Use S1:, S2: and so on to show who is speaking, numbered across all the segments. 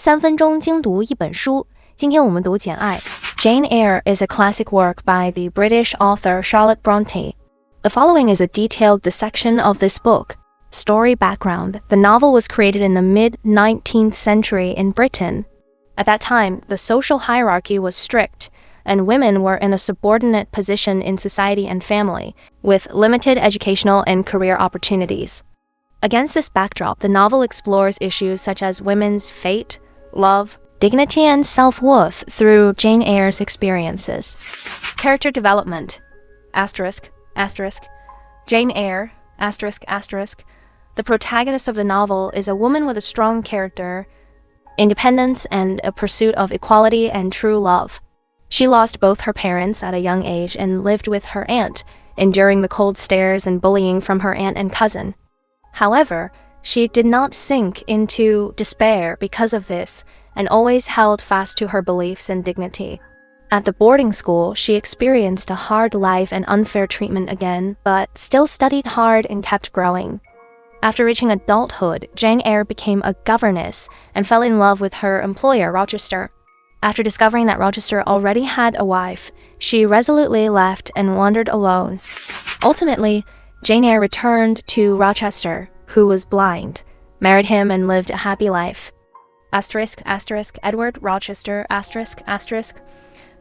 S1: 3分钟精读一本书。今天我们读简爱。Jane Eyre is a classic work by the British author Charlotte Bronte. The following is a detailed dissection of this book. Story background. The novel was created in the mid-19th century in Britain. At that time, the social hierarchy was strict, and women were in a subordinate position in society and family, with limited educational and career opportunities. Against this backdrop, the novel explores issues such as women's fate, love, dignity, and self-worth through Jane Eyre's experiences. Character development. Jane Eyre, The protagonist of the novel is a woman with a strong character, independence, and a pursuit of equality and true love. She lost both her parents at a young age and lived with her aunt, enduring the cold stares and bullying from her aunt and cousin. However, she did not sink into despair because of this and always held fast to her beliefs and dignity. At the boarding school, she experienced a hard life and unfair treatment again, but still studied hard and kept growing. After reaching adulthood, Jane Eyre became a governess and fell in love with her employer, Rochester. After discovering that Rochester already had a wife, she resolutely left and wandered alone. Ultimately, Jane Eyre returned to Rochester, who was blind, married him, and lived a happy life. Edward Rochester,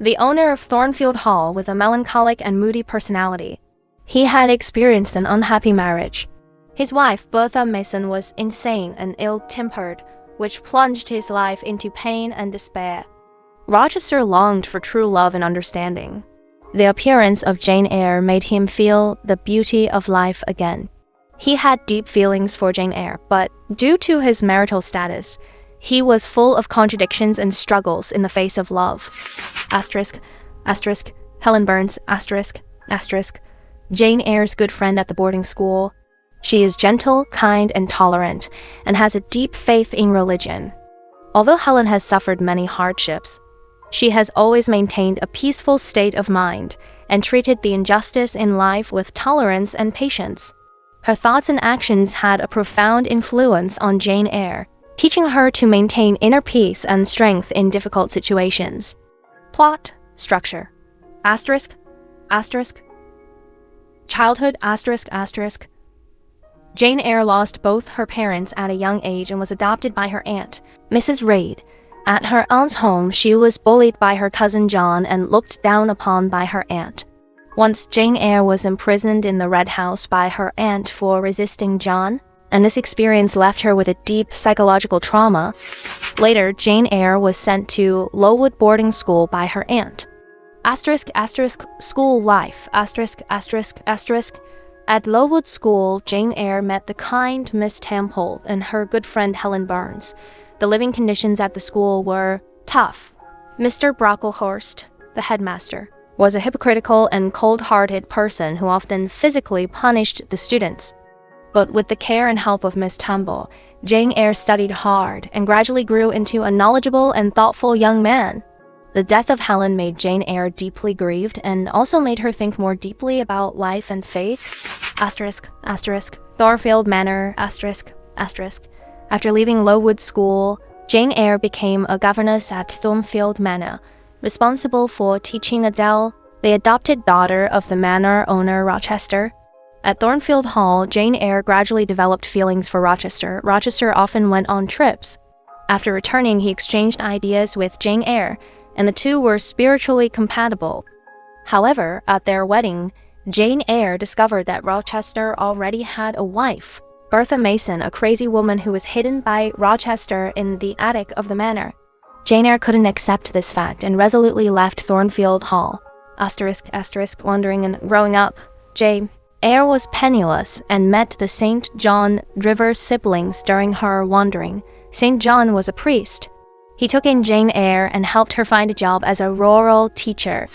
S1: the owner of Thornfield Hall, with a melancholic and moody personality. He had experienced an unhappy marriage. His wife, Bertha Mason, was insane and ill-tempered, which plunged his life into pain and despair. Rochester longed for true love and understanding. The appearance of Jane Eyre made him feel the beauty of life again. He had deep feelings for Jane Eyre, but due to his marital status, he was full of contradictions and struggles in the face of love. Helen Burns, Jane Eyre's good friend at the boarding school. She is gentle, kind, and tolerant, and has a deep faith in religion. Although Helen has suffered many hardships, she has always maintained a peaceful state of mind and treated the injustice in life with tolerance and patience. Her thoughts and actions had a profound influence on Jane Eyre, teaching her to maintain inner peace and strength in difficult situations. Plot, structure. Childhood, Jane Eyre lost both her parents at a young age and was adopted by her aunt, Mrs. Reed. At her aunt's home, she was bullied by her cousin John and looked down upon by her aunt. Once, Jane Eyre was imprisoned in the Red House by her aunt for resisting John, and this experience left her with a deep psychological trauma. Later, Jane Eyre was sent to Lowood boarding school by her aunt. School life. At Lowood School, Jane Eyre met the kind Miss Temple and her good friend Helen Burns. The living conditions at the school were tough. Mr. Brocklehurst, the headmaster, was a hypocritical and cold-hearted person who often physically punished the students. But with the care and help of Miss Temple, Jane Eyre studied hard and gradually grew into a knowledgeable and thoughtful young man. The death of Helen made Jane Eyre deeply grieved and also made her think more deeply about life and faith. Thornfield Manor, After leaving Lowood School, Jane Eyre became a governess at Thornfield Manor, responsible for teaching Adele, the adopted daughter of the manor owner Rochester. At Thornfield Hall, Jane Eyre gradually developed feelings for Rochester. Rochester often went on trips. After returning, he exchanged ideas with Jane Eyre, and the two were spiritually compatible. However, at their wedding, Jane Eyre discovered that Rochester already had a wife, Bertha Mason, a crazy woman who was hidden by Rochester in the attic of the manor. Jane Eyre couldn't accept this fact and resolutely left Thornfield Hall. Wandering and growing up, Jane Eyre was penniless and met the St. John River siblings during her wandering. St. John was a priest. He took in Jane Eyre and helped her find a job as a rural teacher.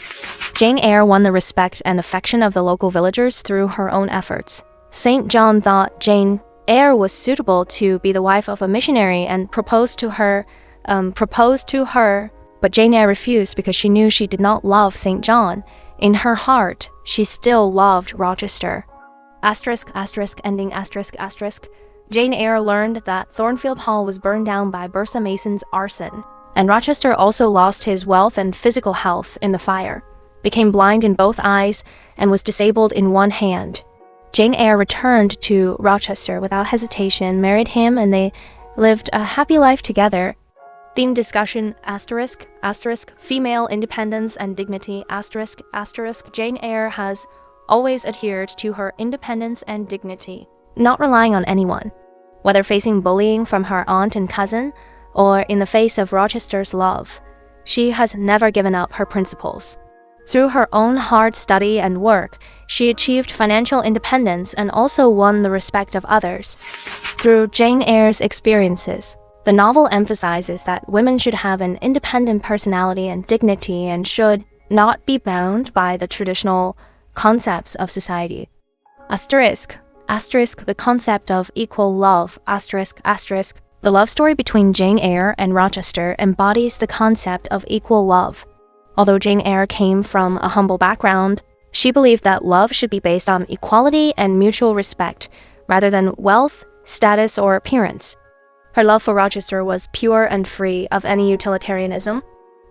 S1: Jane Eyre won the respect and affection of the local villagers through her own efforts. St. John thought Jane Eyre was suitable to be the wife of a missionary and proposed to her, but Jane Eyre refused because she knew she did not love St. John. In her heart, she still loved Rochester. Ending. Jane Eyre learned that Thornfield Hall was burned down by Bertha Mason's arson, and Rochester also lost his wealth and physical health in the fire, became blind in both eyes, and was disabled in one hand. Jane Eyre returned to Rochester without hesitation, married him, and they lived a happy life together. Theme discussion ***, female independence and dignity ***. Jane Eyre has always adhered to her independence and dignity, not relying on anyone, whether facing bullying from her aunt and cousin, or in the face of Rochester's love. She has never given up her principles. Through her own hard study and work, she achieved financial independence and also won the respect of others. Through Jane Eyre's experiences, the novel emphasizes that women should have an independent personality and dignity and should not be bound by the traditional concepts of society. ***, the concept of equal love ***. The love story between Jane Eyre and Rochester embodies the concept of equal love. Although Jane Eyre came from a humble background, she believed that love should be based on equality and mutual respect, rather than wealth, status, or appearance. Her love for Rochester was pure and free of any utilitarianism.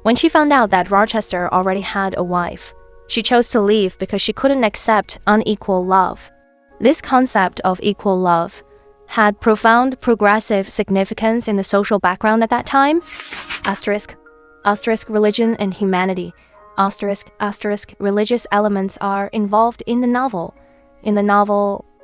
S1: When she found out that Rochester already had a wife, she chose to leave because she couldn't accept unequal love. This concept of equal love had profound progressive significance in the social background at that time. ***, religion and humanity ***, religious elements are involved in the novel.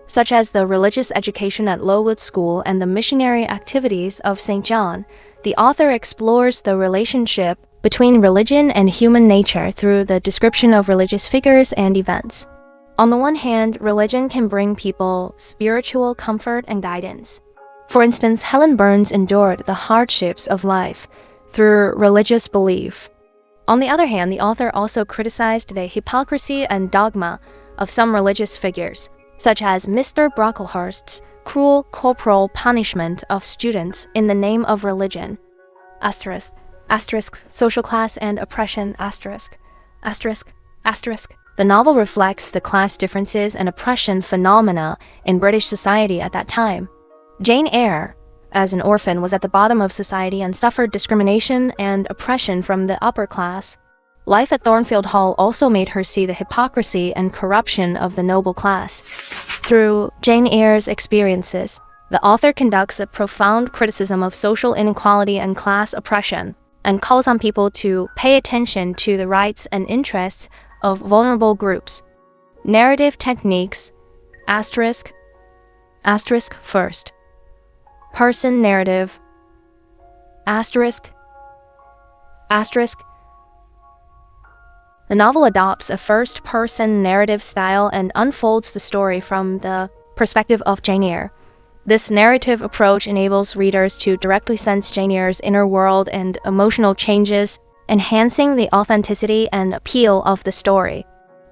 S1: Such as the religious education at Lowood School and the missionary activities of St. John, the author explores the relationship between religion and human nature through the description of religious figures and events. On the one hand, religion can bring people spiritual comfort and guidance. For instance, Helen Burns endured the hardships of life through religious belief. On the other hand, the author also criticized the hypocrisy and dogma of some religious figures, such as Mr. Brocklehurst's cruel corporal punishment of students in the name of religion. ***, social class and oppression ***. The novel reflects the class differences and oppression phenomena in British society at that time. Jane Eyre, as an orphan, was at the bottom of society and suffered discrimination and oppression from the upper class. Life at Thornfield Hall also made her see the hypocrisy and corruption of the noble class. Through Jane Eyre's experiences, the author conducts a profound criticism of social inequality and class oppression, and calls on people to pay attention to the rights and interests of vulnerable groups. Narrative techniques ***, first person narrative ***. The novel adopts a first-person narrative style and unfolds the story from the perspective of Jane Eyre. This narrative approach enables readers to directly sense Jane Eyre's inner world and emotional changes, enhancing the authenticity and appeal of the story.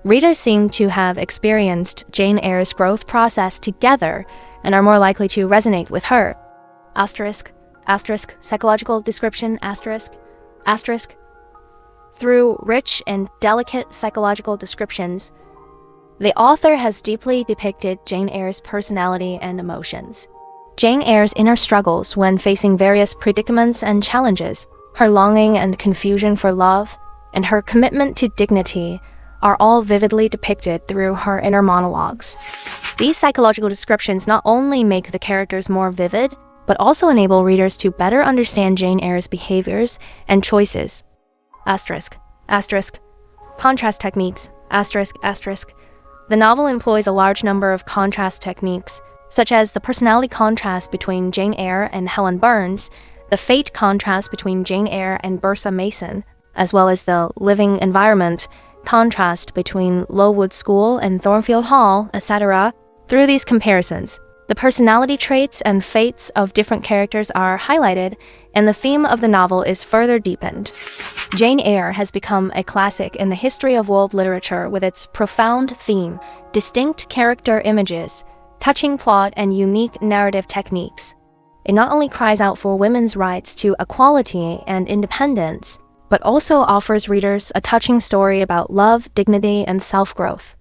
S1: Readers seem to have experienced Jane Eyre's growth process together and are more likely to resonate with her. ***, psychological description ***. Through rich and delicate psychological descriptions, the author has deeply depicted Jane Eyre's personality and emotions. Jane Eyre's inner struggles when facing various predicaments and challenges, her longing and confusion for love, and her commitment to dignity are all vividly depicted through her inner monologues. These psychological descriptions not only make the characters more vivid, but also enable readers to better understand Jane Eyre's behaviors and choices. ***, contrast techniques The novel employs a large number of contrast techniques, such as the personality contrast between Jane Eyre and Helen Burns, the fate contrast between Jane Eyre and Bertha Mason, as well as the living environment contrast between Lowood School and Thornfield Hall, etc. Through these comparisons, the personality traits and fates of different characters are highlighted, and the theme of the novel is further deepened. Jane Eyre has become a classic in the history of world literature with its profound theme, distinct character images, touching plot, and unique narrative techniques. It not only cries out for women's rights to equality and independence, but also offers readers a touching story about love, dignity, and self-growth.